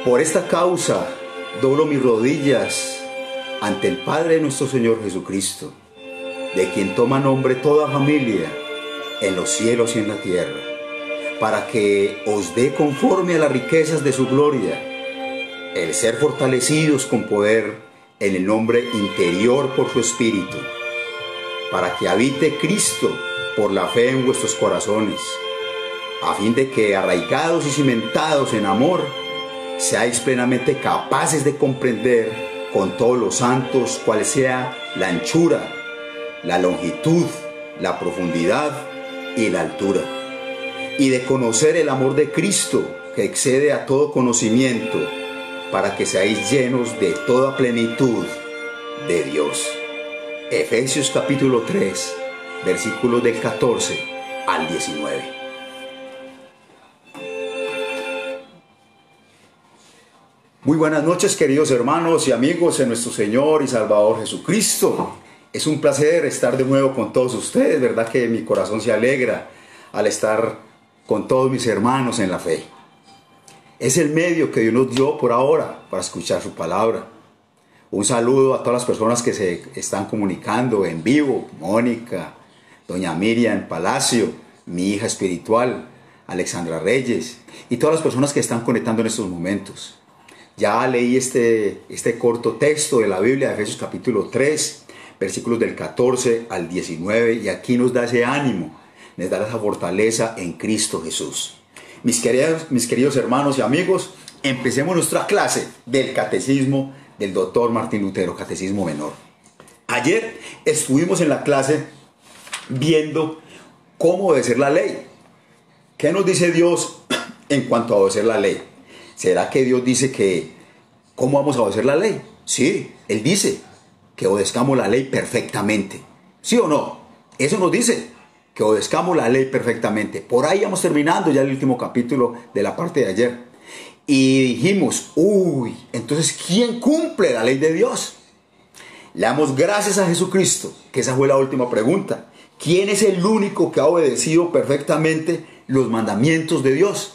Por esta causa doblo mis rodillas ante el Padre de nuestro Señor Jesucristo, de quien toma nombre toda familia en los cielos y en la tierra, para que os dé conforme a las riquezas de su gloria, el ser fortalecidos con poder en el hombre interior por su Espíritu, para que habite Cristo por la fe en vuestros corazones, a fin de que, arraigados y cimentados en amor, seáis plenamente capaces de comprender con todos los santos cuál sea la anchura, la longitud, la profundidad y la altura, y de conocer el amor de Cristo que excede a todo conocimiento, para que seáis llenos de toda plenitud de Dios. Efesios capítulo 3, versículos del 14 al 19. Muy buenas noches, queridos hermanos y amigos en nuestro Señor y Salvador Jesucristo. Es un placer estar de nuevo con todos ustedes, ¿verdad? Que mi corazón se alegra al estar con todos mis hermanos en la fe. Es el medio que Dios nos dio por ahora para escuchar su palabra. Un saludo a todas las personas que se están comunicando en vivo: Mónica, doña Miriam Palacio, mi hija espiritual, Alexandra Reyes, y todas las personas que están conectando en estos momentos. Ya leí este corto texto de la Biblia, de Efesios capítulo 3, versículos del 14 al 19, y aquí nos da ese ánimo, nos da esa fortaleza en Cristo Jesús. Mis queridos hermanos y amigos, empecemos nuestra clase del Catecismo del Dr. Martín Lutero, Catecismo Menor. Ayer estuvimos en la clase viendo cómo obedecer la ley. ¿Qué nos dice Dios en cuanto a obedecer la ley? ¿Será que Dios dice que cómo vamos a obedecer la ley? Sí, Él dice que obedezcamos la ley perfectamente. ¿Sí o no? Eso nos dice, que obedezcamos la ley perfectamente. Por ahí vamos terminando ya el último capítulo de la parte de ayer. Y dijimos, entonces, ¿quién cumple la ley de Dios? Le damos gracias a Jesucristo, que esa fue la última pregunta. ¿Quién es el único que ha obedecido perfectamente los mandamientos de Dios?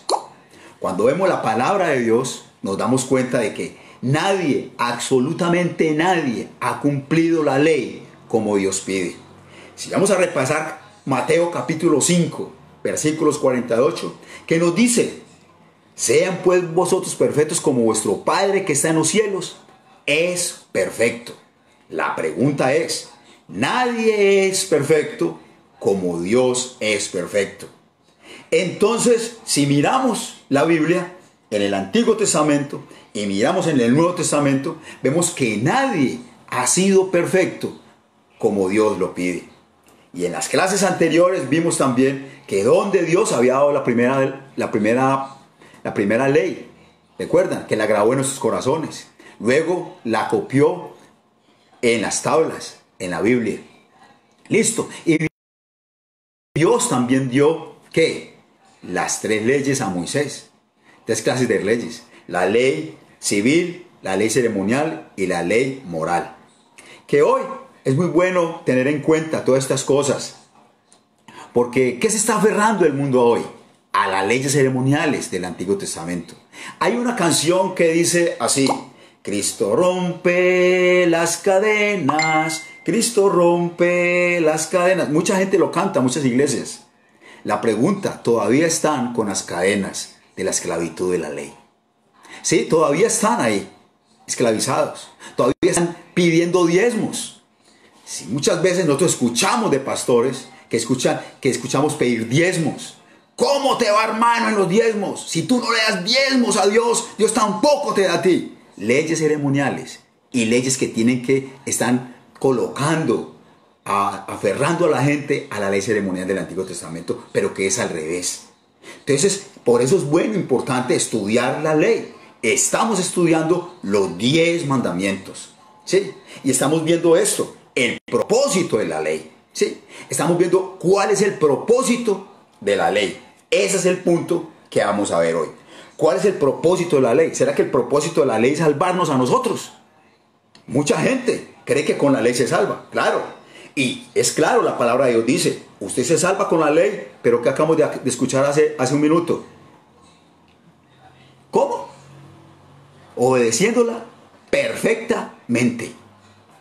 Cuando vemos la palabra de Dios, nos damos cuenta de que nadie, absolutamente nadie, ha cumplido la ley como Dios pide. Si vamos a repasar Mateo capítulo 5, versículos 48, que nos dice: sean pues vosotros perfectos como vuestro Padre que está en los cielos es perfecto. La pregunta es, nadie es perfecto como Dios es perfecto. Entonces, si miramos la Biblia en el Antiguo Testamento y miramos en el Nuevo Testamento, vemos que nadie ha sido perfecto como Dios lo pide. Y en las clases anteriores vimos también que donde Dios había dado la primera ley, recuerdan, que la grabó en nuestros corazones. Luego la copió en las tablas, en la Biblia. Listo. Y Dios también dio, ¿qué? Las 3 leyes a Moisés. 3 clases de leyes: la ley civil, la ley ceremonial y la ley moral. Que hoy es muy bueno tener en cuenta todas estas cosas, porque ¿qué se está aferrando el mundo hoy? A las leyes ceremoniales del Antiguo Testamento. Hay una canción que dice así: Cristo rompe las cadenas, Cristo rompe las cadenas. Mucha gente lo canta, muchas iglesias. La pregunta, ¿todavía están con las cadenas de la esclavitud de la ley? Sí, todavía están ahí, esclavizados. Todavía están pidiendo diezmos. Sí, muchas veces nosotros escuchamos de pastores que escuchamos pedir diezmos. ¿Cómo te va, hermano, en los diezmos? Si tú no le das diezmos a Dios, Dios tampoco te da a ti. Leyes ceremoniales y leyes que están colocando, aferrando a la gente a la ley ceremonial del Antiguo Testamento, pero que es al revés. Entonces, por eso es bueno, importante estudiar la ley. Estamos estudiando los 10 mandamientos, ¿sí? Y estamos viendo esto, el propósito de la ley, ¿sí? Estamos viendo cuál es el propósito de la ley. Ese es el punto que vamos a ver hoy. ¿Cuál es el propósito de la ley? ¿Será que el propósito de la ley es salvarnos a nosotros? Mucha gente cree que con la ley se salva, claro. Y es claro, la palabra de Dios dice, usted se salva con la ley, pero ¿qué acabamos de escuchar hace un minuto? ¿Cómo? obedeciéndola perfectamente.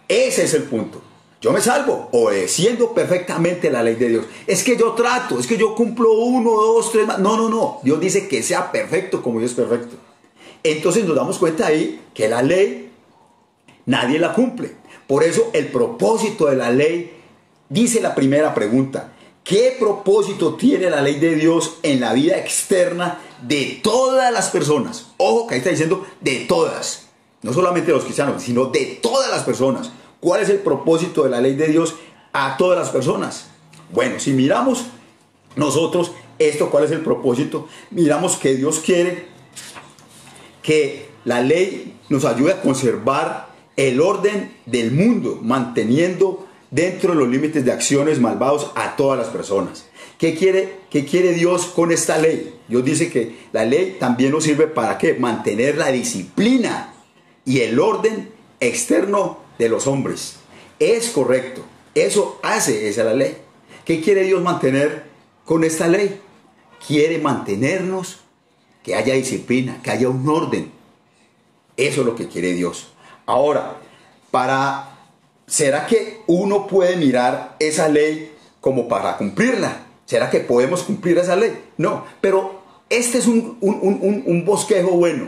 Ese es el punto. Yo me salvo obedeciendo perfectamente la ley de Dios. Es que yo trato, es que yo cumplo 1, 2, 3 más. No, no, no. Dios dice que sea perfecto como Dios es perfecto. Entonces nos damos cuenta ahí que la ley nadie la cumple. Por eso el propósito de la ley, dice la primera pregunta: ¿qué propósito tiene la ley de Dios en la vida externa de todas las personas? Ojo, que ahí está diciendo de todas. No solamente de los cristianos, sino de todas las personas. ¿Cuál es el propósito de la ley de Dios a todas las personas? Bueno, si miramos nosotros esto, ¿cuál es el propósito? Miramos que Dios quiere que la ley nos ayude a conservar el orden del mundo, manteniendo dentro de los límites de acciones malvados a todas las personas. ¿Qué quiere Dios con esta ley? Dios dice que la ley también nos sirve para ¿qué? Mantener la disciplina y el orden externo de los hombres. Es correcto. Eso hace esa la ley. ¿Qué quiere Dios mantener con esta ley? Quiere mantenernos, que haya disciplina, que haya un orden. Eso es lo que quiere Dios. Ahora, ¿será que uno puede mirar esa ley como para cumplirla? ¿Será que podemos cumplir esa ley? No, pero este es un bosquejo bueno.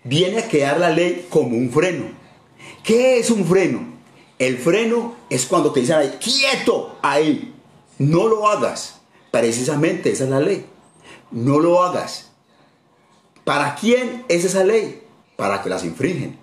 Viene a quedar la ley como un freno. ¿Qué es un freno? El freno es cuando te dicen ahí, quieto, ahí, no lo hagas. Precisamente esa es la ley. No lo hagas. ¿Para quién es esa ley? Para que las infringen.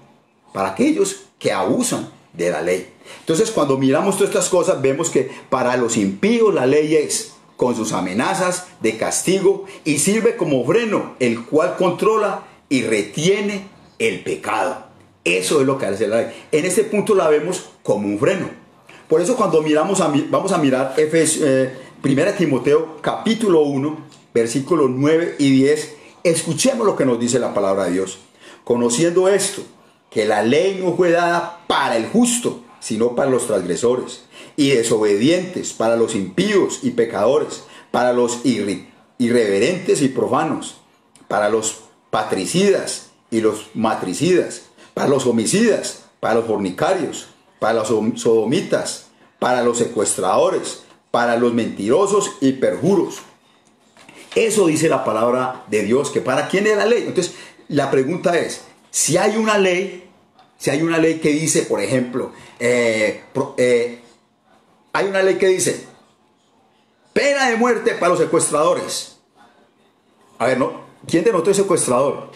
Para aquellos que abusan de la ley. Entonces, cuando miramos todas estas cosas, vemos que para los impíos la ley es con sus amenazas de castigo y sirve como freno, el cual controla y retiene el pecado. Eso es lo que hace la ley. En este punto la vemos como un freno. Por eso cuando vamos a mirar 1 Timoteo capítulo 1, versículos 9 y 10, escuchemos lo que nos dice la palabra de Dios. Conociendo esto, que la ley no fue dada para el justo, sino para los transgresores y desobedientes, para los impíos y pecadores, para los irreverentes y profanos, para los patricidas y los matricidas, para los homicidas, para los fornicarios, para los sodomitas, para los secuestradores, para los mentirosos y perjuros. Eso dice la palabra de Dios, que para quién es la ley. Entonces, la pregunta es, si hay una ley que dice, por ejemplo, hay una ley que dice, pena de muerte para los secuestradores. A ver, ¿no? ¿Quién de nosotros es secuestrador?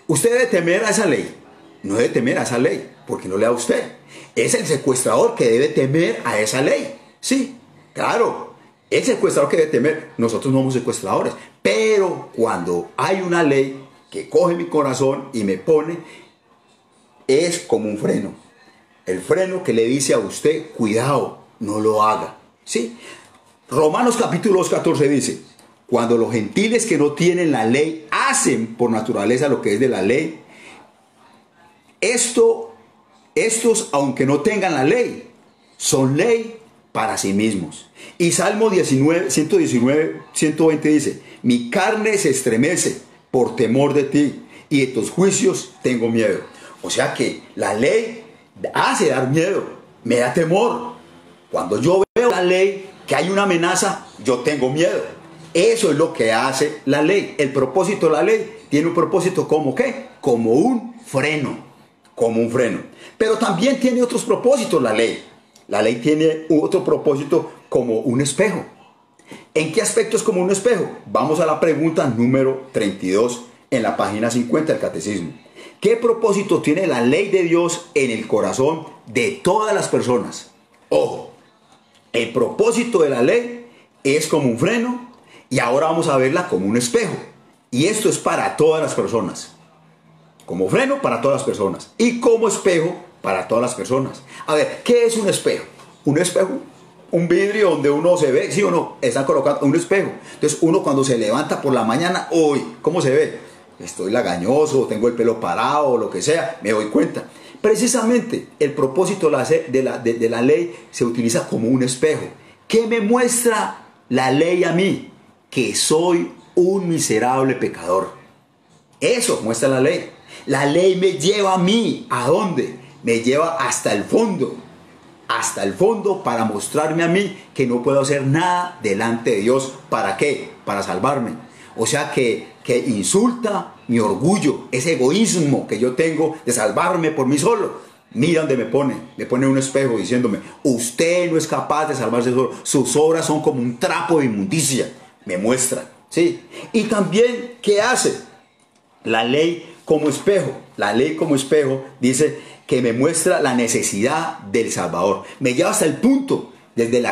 Usted debe temer a esa ley. No debe temer a esa ley, porque no le da a usted. Es el secuestrador que debe temer a esa ley. Sí, claro, el secuestrador que debe temer. Nosotros no somos secuestradores. Pero cuando hay una ley que coge mi corazón y me pone, es como un freno. El freno que le dice a usted, cuidado, no lo haga. ¿Sí? Romanos capítulo 2:14 dice, cuando los gentiles que no tienen la ley hacen por naturaleza lo que es de la ley, estos, aunque no tengan la ley, son ley para sí mismos. Y Salmo 119, 120 dice, mi carne se estremece por temor de ti, y de tus juicios tengo miedo. O sea que la ley hace dar miedo, me da temor. Cuando yo veo la ley, que hay una amenaza, yo tengo miedo. Eso es lo que hace la ley. El propósito de la ley tiene un propósito como ¿qué? Como un freno. Como un freno. Pero también tiene otros propósitos la ley. La ley tiene otro propósito como un espejo. ¿En qué aspecto es como un espejo? Vamos a la pregunta número 32 en la página 50 del Catecismo. ¿Qué propósito tiene la ley de Dios en el corazón de todas las personas? Ojo, el propósito de la ley es como un freno y ahora vamos a verla como un espejo. Y esto es para todas las personas. Como freno para todas las personas y como espejo para todas las personas. A ver, ¿qué es un espejo? Un espejo, un vidrio donde uno se ve, ¿sí o no? Están colocando un espejo. Entonces uno cuando se levanta por la mañana, uy, ¿cómo se ve? Estoy lagañoso, tengo el pelo parado, o lo que sea, me doy cuenta. Precisamente el propósito de la ley se utiliza como un espejo. ¿Qué me muestra la ley a mí? Que soy un miserable pecador. Eso muestra la ley. La ley me lleva a mí. ¿A dónde? Me lleva hasta el fondo. Hasta el fondo para mostrarme a mí que no puedo hacer nada delante de Dios. ¿Para qué? Para salvarme. O sea que insulta mi orgullo, ese egoísmo que yo tengo de salvarme por mí solo. Mira donde me pone un espejo diciéndome, usted no es capaz de salvarse solo, sus obras son como un trapo de inmundicia. Me muestra, ¿sí? Y también, ¿qué hace? La ley como espejo. La ley como espejo dice que me muestra la necesidad del Salvador. Me lleva hasta el punto,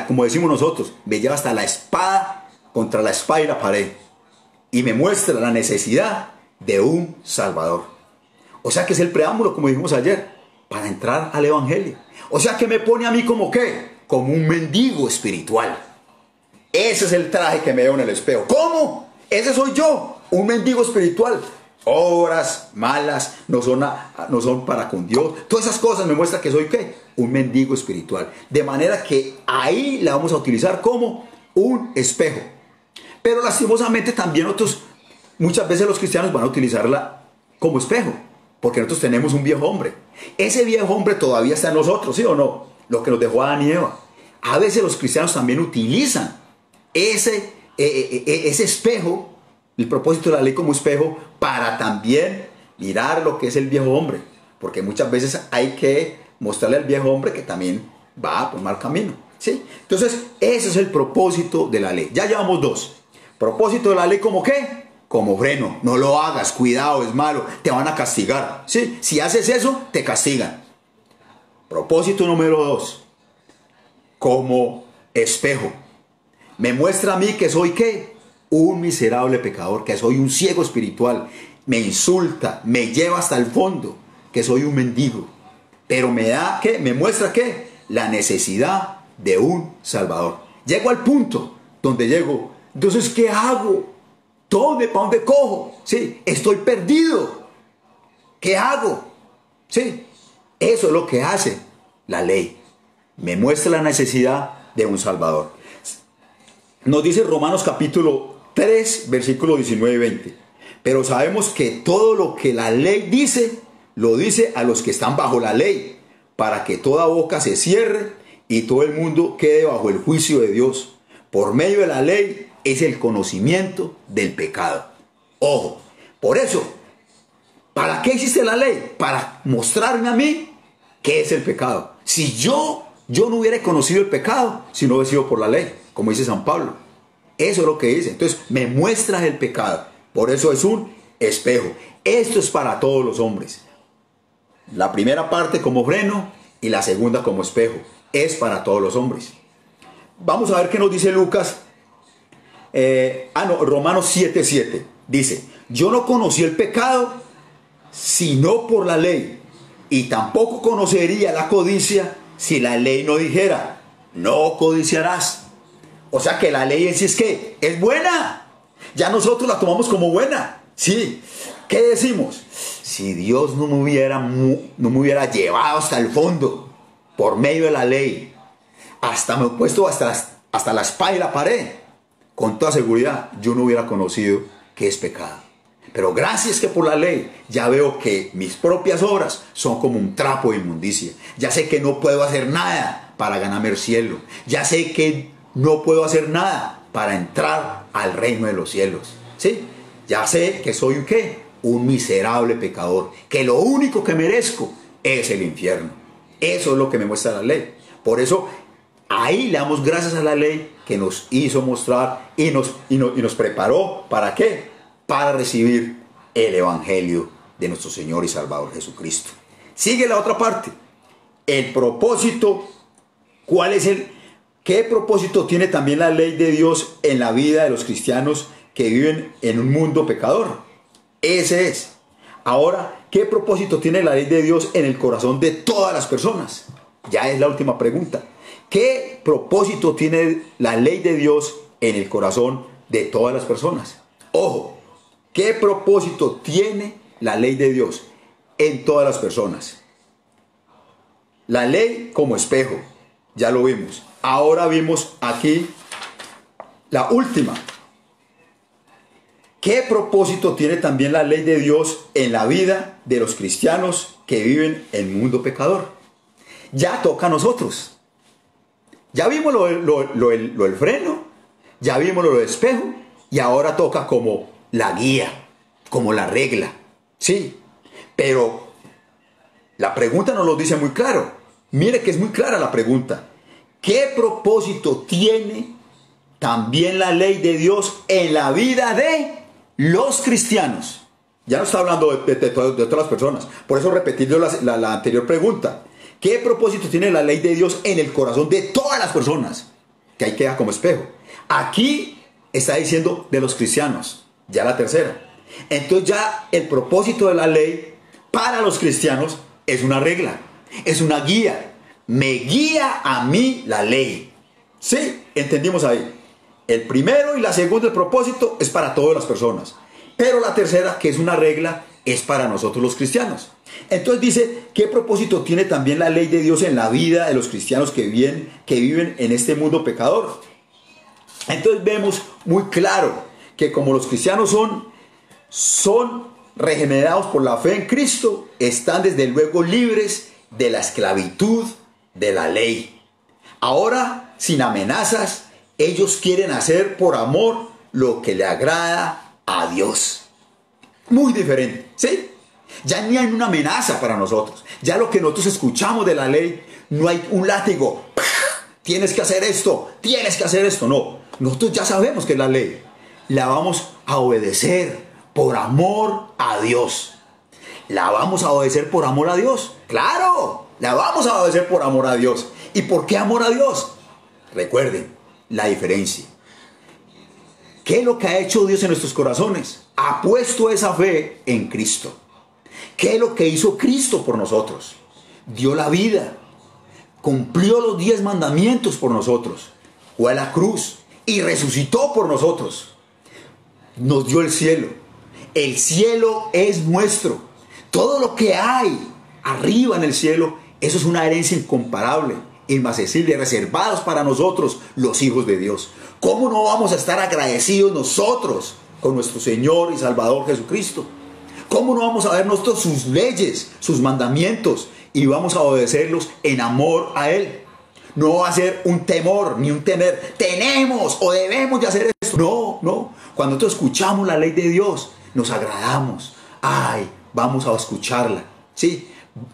como decimos nosotros, me lleva hasta la espada, contra la espada y la pared. Y me muestra la necesidad de un Salvador. O sea que es el preámbulo, como dijimos ayer, para entrar al Evangelio. O sea que me pone a mí como ¿qué? Como un mendigo espiritual. Ese es el traje que me veo en el espejo. ¿Cómo? Ese soy yo, un mendigo espiritual. Obras malas no son para con Dios. Todas esas cosas me muestran que soy ¿qué? Un mendigo espiritual. De manera que ahí la vamos a utilizar como un espejo. Pero lastimosamente también muchas veces los cristianos van a utilizarla como espejo. Porque nosotros tenemos un viejo hombre. Ese viejo hombre todavía está en nosotros, ¿sí o no? Lo que nos dejó Adán y Eva. A veces los cristianos también utilizan ese espejo, el propósito de la ley como espejo, para también mirar lo que es el viejo hombre. Porque muchas veces hay que mostrarle al viejo hombre que también va por mal camino, ¿sí? Entonces, ese es el propósito de la ley. Ya llevamos dos. Propósito de la ley como ¿qué? Como freno. No lo hagas, cuidado, es malo, te van a castigar, ¿sí? Si haces eso, te castigan. Propósito número 2. Como espejo. Me muestra a mí que soy ¿qué? Un miserable pecador, que soy un ciego espiritual. Me insulta, me lleva hasta el fondo, que soy un mendigo. Pero me da ¿qué? Me muestra ¿qué? La necesidad de un Salvador. Llego al punto donde llego. Entonces, ¿qué hago? ¿Para dónde cojo? ¿Sí? Estoy perdido. ¿Qué hago? ¿Sí? Eso es lo que hace la ley. Me muestra la necesidad de un Salvador. Nos dice Romanos capítulo 3, versículo 19 y 20. Pero sabemos que todo lo que la ley dice, lo dice a los que están bajo la ley, para que toda boca se cierre y todo el mundo quede bajo el juicio de Dios. Por medio de la ley es el conocimiento del pecado. Ojo, por eso, ¿para qué existe la ley? Para mostrarme a mí qué es el pecado. Si yo no hubiera conocido el pecado si no hubiera sido por la ley, como dice San Pablo. Eso es lo que dice. Entonces, me muestra el pecado. Por eso es un espejo. Esto es para todos los hombres. La primera parte como freno y la segunda como espejo. Es para todos los hombres. Vamos a ver qué nos dice Lucas. Romanos 7:7. Dice, yo no conocí el pecado sino por la ley. Y tampoco conocería la codicia si la ley no dijera, no codiciarás. O sea que la ley en sí es ¿qué? Es buena. Ya nosotros la tomamos como buena. Sí. ¿Qué decimos? Si Dios no me hubiera llevado hasta el fondo por medio de la ley, hasta me he puesto hasta la espada y la pared, con toda seguridad yo no hubiera conocido qué es pecado. Pero gracias que por la ley ya veo que mis propias obras son como un trapo de inmundicia. Ya sé que no puedo hacer nada para ganarme el cielo. Ya sé que no puedo hacer nada para entrar al reino de los cielos. ¿Sí? Ya sé que soy ¿qué? Un miserable pecador. Que lo único que merezco es el infierno. Eso es lo que me muestra la ley. Por eso ahí le damos gracias a la ley que nos hizo mostrar y nos preparó. ¿Para qué? Para recibir el Evangelio de nuestro Señor y Salvador Jesucristo. Sigue la otra parte. El propósito. ¿Qué propósito tiene también la ley de Dios en la vida de los cristianos que viven en un mundo pecador? Ese es. Ahora, ¿qué propósito tiene la ley de Dios en el corazón de todas las personas? Ya es la última pregunta. ¿Qué propósito tiene la ley de Dios en el corazón de todas las personas? Ojo. ¿Qué propósito tiene la ley de Dios en todas las personas? La ley como espejo, ya lo vimos. Ahora vimos aquí la última. ¿Qué propósito tiene también la ley de Dios en la vida de los cristianos que viven en un mundo pecador? Ya toca a nosotros. Ya vimos lo del freno, ya vimos lo del espejo, y ahora toca como la guía, como la regla. Sí, pero la pregunta nos lo dice muy claro. Mire que es muy clara la pregunta. ¿Qué propósito tiene también la ley de Dios en la vida de los cristianos? Ya no está hablando de todas las personas. Por eso repetí la anterior pregunta. ¿Qué propósito tiene la ley de Dios en el corazón de todas las personas? Que ahí queda como espejo. Aquí está diciendo de los cristianos. Ya la tercera. Entonces ya el propósito de la ley para los cristianos es una regla. Es una guía. Me guía a mí la ley. Sí, entendimos ahí. El primero y la segunda, el propósito es para todas las personas. Pero la tercera, que es una regla, es para nosotros los cristianos. Entonces dice, ¿qué propósito tiene también la ley de Dios en la vida de los cristianos que viven en este mundo pecador? Entonces vemos muy claro que como los cristianos son regenerados por la fe en Cristo, están desde luego libres de la esclavitud de la ley. Ahora, sin amenazas, ellos quieren hacer por amor lo que le agrada a Dios. Muy diferente, ¿sí? Ya ni hay una amenaza para nosotros. Ya lo que nosotros escuchamos de la ley, no hay un látigo. Tienes que hacer esto, tienes que hacer esto. No, nosotros ya sabemos que es la ley. La vamos a obedecer por amor a Dios. ¿La vamos a obedecer por amor a Dios? ¡Claro! La vamos a obedecer por amor a Dios. ¿Y por qué amor a Dios? Recuerden la diferencia. ¿Qué es lo que ha hecho Dios en nuestros corazones? Ha puesto esa fe en Cristo. ¿Qué es lo que hizo Cristo por nosotros? Dio la vida. Cumplió los 10 mandamientos por nosotros. Fue a la cruz y resucitó por nosotros. Nos dio el cielo. El cielo es nuestro. Todo lo que hay arriba en el cielo, eso es una herencia incomparable, inmarcesible, reservados para nosotros, los hijos de Dios. ¿Cómo no vamos a estar agradecidos nosotros con nuestro Señor y Salvador Jesucristo? ¿Cómo no vamos a ver nosotros sus leyes, sus mandamientos, y vamos a obedecerlos en amor a Él? No va a ser un temor ni un temer. Tenemos o debemos de hacer esto. No, no. Cuando nosotros escuchamos la ley de Dios, nos agradamos. Ay, vamos a escucharla. Sí,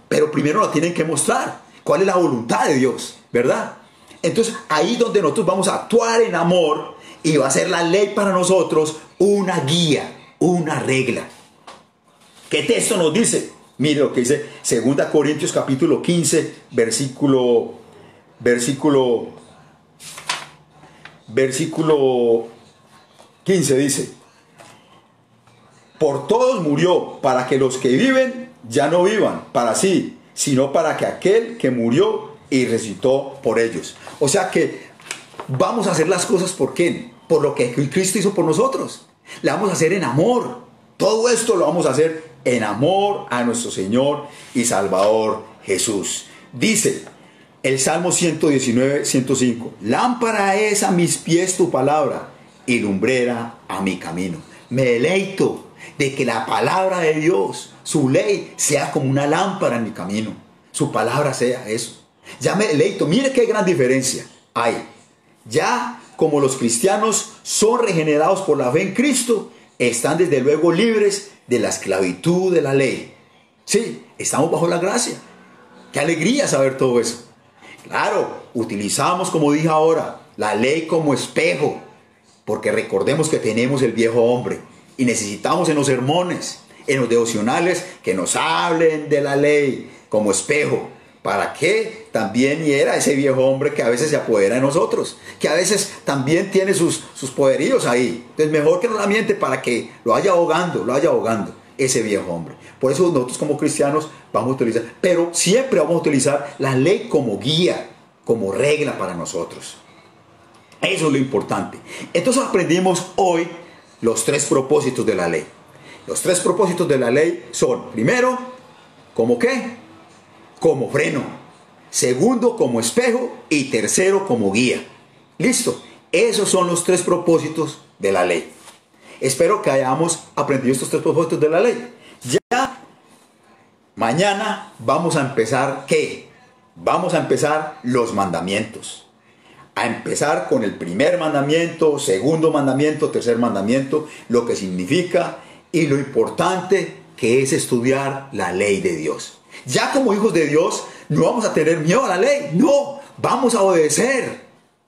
pero primero la tienen que mostrar. ¿Cuál es la voluntad de Dios? ¿Verdad? Entonces ahí donde nosotros vamos a actuar en amor y va a ser la ley para nosotros una guía, una regla. ¿Qué texto nos dice? Mire lo que dice 2 Corintios capítulo 15, versículo 15 dice: por todos murió, para que los que viven ya no vivan para sí, sino para que aquel que murió y resucitó por ellos. O sea que vamos a hacer las cosas ¿por qué? Por lo que Cristo hizo por nosotros. La vamos a hacer en amor. Todo esto lo vamos a hacer en amor a nuestro Señor y Salvador Jesús. Dice el Salmo 119, 105: lámpara es a mis pies tu palabra y lumbrera a mi camino. Me deleito de que la palabra de Dios, su ley, sea como una lámpara en mi camino. Su palabra sea eso. Ya me deleito. Mire qué gran diferencia hay. Ya como los cristianos son regenerados por la fe en Cristo, están desde luego libres de la esclavitud de la ley. Sí, estamos bajo la gracia. Qué alegría saber todo eso. Claro, utilizamos, como dije ahora, la ley como espejo, porque recordemos que tenemos el viejo hombre y necesitamos en los sermones, en los devocionales, que nos hablen de la ley como espejo, para que también hiera ese viejo hombre que a veces se apodera de nosotros, que a veces también tiene sus poderíos ahí. Entonces mejor que no la miente para que lo vaya ahogando ese viejo hombre. Por eso nosotros como cristianos vamos a utilizar, pero siempre vamos a utilizar la ley como guía, como regla para nosotros. Eso es lo importante. Entonces aprendimos hoy los 3 propósitos de la ley. Los 3 propósitos de la ley son: primero, ¿como qué? Como freno. Segundo, como espejo. Y tercero, como guía. Listo. Esos son los 3 propósitos de la ley. Espero que hayamos aprendido estos 3 propósitos de la ley. Ya mañana vamos a empezar, ¿qué? Vamos a empezar los mandamientos. A empezar con el primer mandamiento, segundo mandamiento, tercer mandamiento, lo que significa y lo importante que es estudiar la ley de Dios. Ya como hijos de Dios no vamos a tener miedo a la ley, no, vamos a obedecer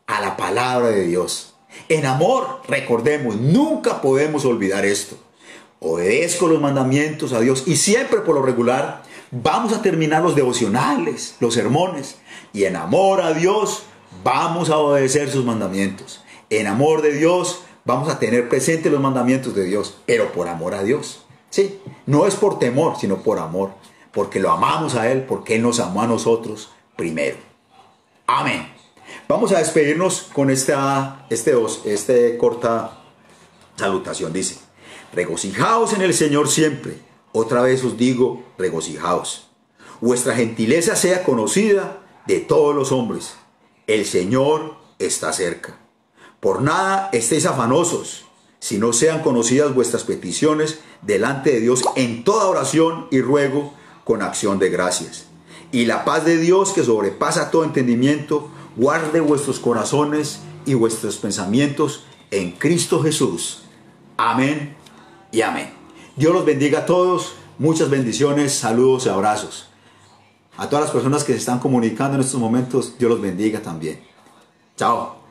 a la palabra de Dios. En amor, recordemos, nunca podemos olvidar esto. Obedezco los mandamientos a Dios y siempre por lo regular vamos a terminar los devocionales, los sermones, y en amor a Dios vamos a obedecer sus mandamientos. En amor de Dios vamos a tener presentes los mandamientos de Dios, pero por amor a Dios. Sí, no es por temor, sino por amor, porque lo amamos a Él, porque Él nos amó a nosotros primero. Amén. Vamos a despedirnos con esta corta salutación. Dice: regocijaos en el Señor siempre. Otra vez os digo, regocijaos. Vuestra gentileza sea conocida de todos los hombres. El Señor está cerca. Por nada estéis afanosos, si no sean conocidas vuestras peticiones delante de Dios en toda oración y ruego con acción de gracias. Y la paz de Dios, que sobrepasa todo entendimiento, guarde vuestros corazones y vuestros pensamientos en Cristo Jesús. Amén y amén. Dios los bendiga a todos. Muchas bendiciones, saludos y abrazos. A todas las personas que se están comunicando en estos momentos, Dios los bendiga también. Chao.